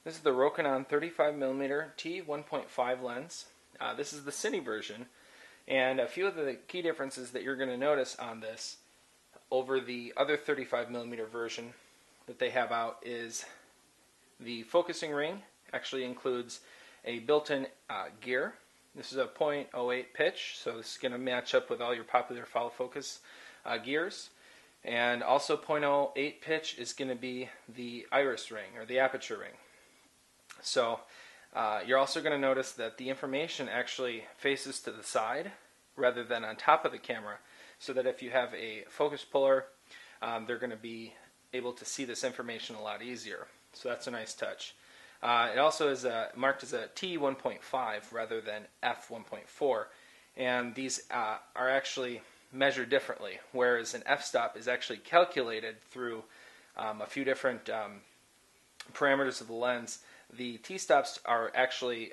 This is the Rokinon 35mm T1.5 lens. This is the Cine version, and a few of the key differences that you're going to notice on this over the other 35mm version that they have out is the focusing ring actually includes a built-in gear. This is a .08 pitch, so this is going to match up with all your popular follow focus gears. And also .08 pitch is going to be the iris ring, or the aperture ring. So you're also going to notice that the information actually faces to the side rather than on top of the camera, so that if you have a focus puller, they're going to be able to see this information a lot easier. So that's a nice touch. It also is marked as a T1.5 rather than f1.4, and these are actually measured differently, whereas an f-stop is actually calculated through a few different parameters of the lens. The t-stops are actually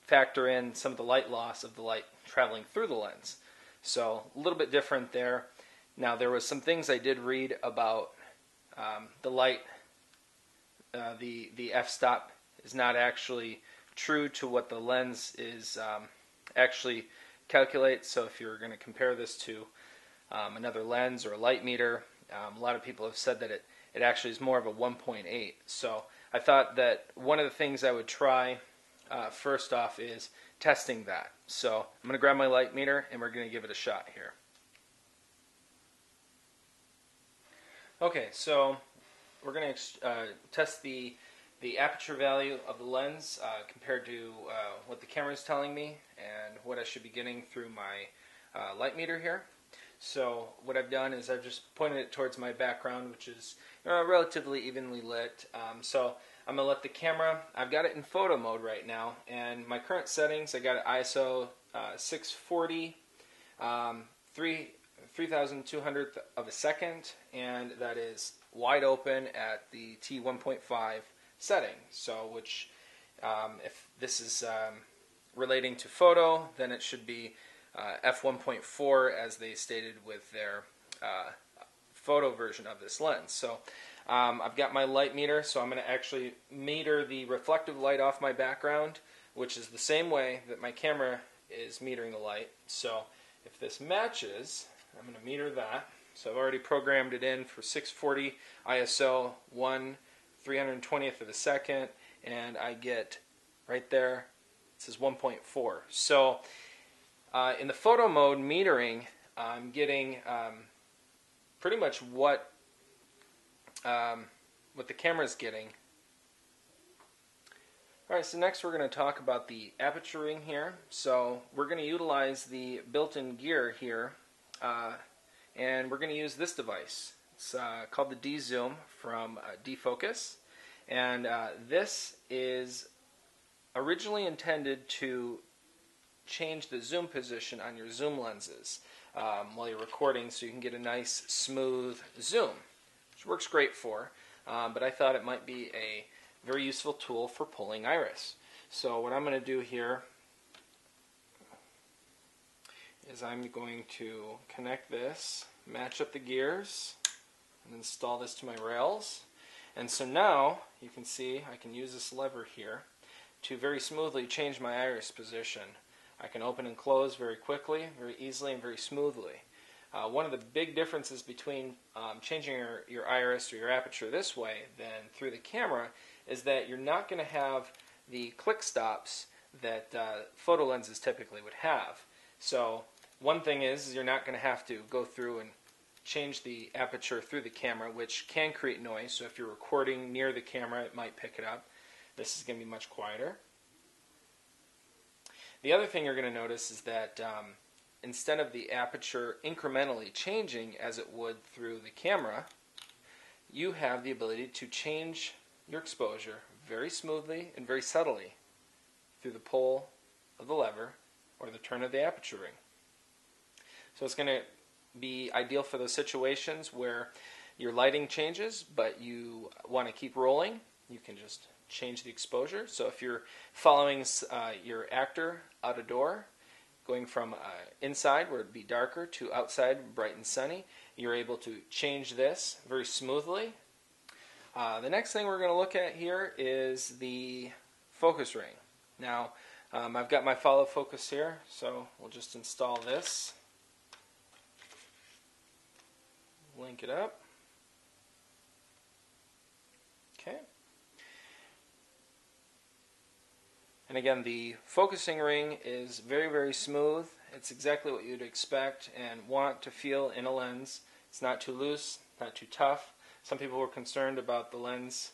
factor in some of the light loss of the light traveling through the lens. So a little bit different there. Now there was some things I did read about the light. The f-stop is not actually true to what the lens is actually calculates. So if you're going to compare this to another lens or a light meter, a lot of people have said that it actually is more of a 1.8. So I thought that one of the things I would try first off is testing that. So I'm going to grab my light meter and we're going to give it a shot here. Okay, so we're going to test the aperture value of the lens compared to what the camera is telling me and what I should be getting through my light meter here. So what I've done is I've just pointed it towards my background, which is relatively evenly lit. So I'm going to let the camera, I've got it in photo mode right now, and my current settings, I got it ISO 640, 3,200th of a second, and that is wide open at the T1.5 setting. So which, if this is relating to photo, then it should be f1.4 as they stated with their photo version of this lens. So I've got my light meter, so I'm going to actually meter the reflective light off my background, which is the same way that my camera is metering the light. So if this matches, I'm going to meter that. So I've already programmed it in for 640 ISO, 1/320th of a second, and I get right there, it says 1.4. So in the photo mode metering, I'm getting pretty much what the camera is getting. Alright, so next we're going to talk about the aperture ring here. So we're going to utilize the built-in gear here, and we're going to use this device. It's called the D-Zoom from D-Focus, and this is originally intended to change the zoom position on your zoom lenses while you're recording, so you can get a nice smooth zoom, which works great for, but I thought it might be a very useful tool for pulling iris. So what I'm going to do here is I'm going to connect this, match up the gears, and install this to my rails. And so now you can see I can use this lever here to very smoothly change my iris position. I can open and close very quickly, very easily, and very smoothly. One of the big differences between changing your iris or your aperture this way than through the camera is that you're not going to have the click stops that photo lenses typically would have. So one thing is you're not going to have to go through and change the aperture through the camera, which can create noise. So if you're recording near the camera, it might pick it up. This is going to be much quieter. The other thing you're going to notice is that instead of the aperture incrementally changing as it would through the camera, you have the ability to change your exposure very smoothly and very subtly through the pull of the lever or the turn of the aperture ring. So it's going to be ideal for those situations where your lighting changes but you want to keep rolling. You can just change the exposure. So if you're following your actor out a door, going from inside where it'd be darker to outside bright and sunny, you're able to change this very smoothly. The next thing we're going to look at here is the focus ring. Now, I've got my follow focus here, so we'll just install this, link it up. Okay. And again, the focusing ring is very, very smooth. It's exactly what you'd expect and want to feel in a lens. It's not too loose, not too tough. Some people were concerned about the lens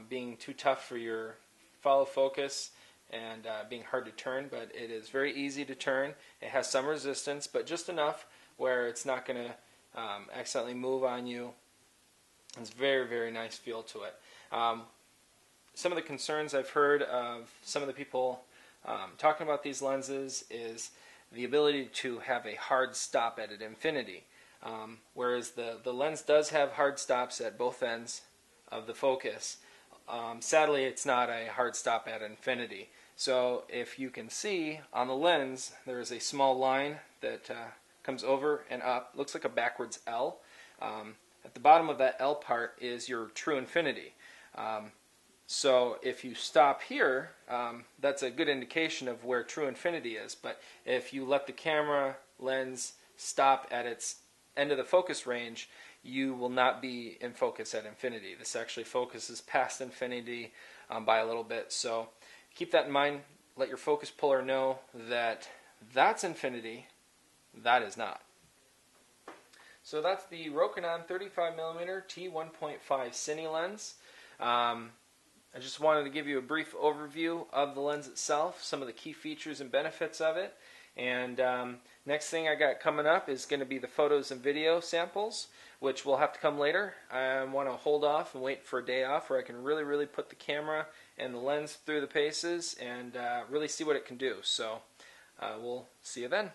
being too tough for your follow focus and being hard to turn, but it is very easy to turn. It has some resistance, but just enough where it's not going to accidentally move on you. It's very, very nice feel to it. Some of the concerns I've heard of some of the people talking about these lenses is the ability to have a hard stop at infinity. Whereas the lens does have hard stops at both ends of the focus. Sadly, it's not a hard stop at infinity. So if you can see on the lens, there is a small line that comes over and up. Looks like a backwards L. At the bottom of that L part is your true infinity. So if you stop here, that's a good indication of where true infinity is. But if you let the camera lens stop at its end of the focus range, you will not be in focus at infinity. This actually focuses past infinity by a little bit. So keep that in mind. Let your focus puller know that that's infinity, that is not. So that's the Rokinon 35mm T1.5 Cine lens. I just wanted to give you a brief overview of the lens itself, some of the key features and benefits of it. And next thing I got coming up is going to be the photos and video samples, which will have to come later. I want to hold off and wait for a day off where I can really put the camera and the lens through the paces and really see what it can do. So we'll see you then.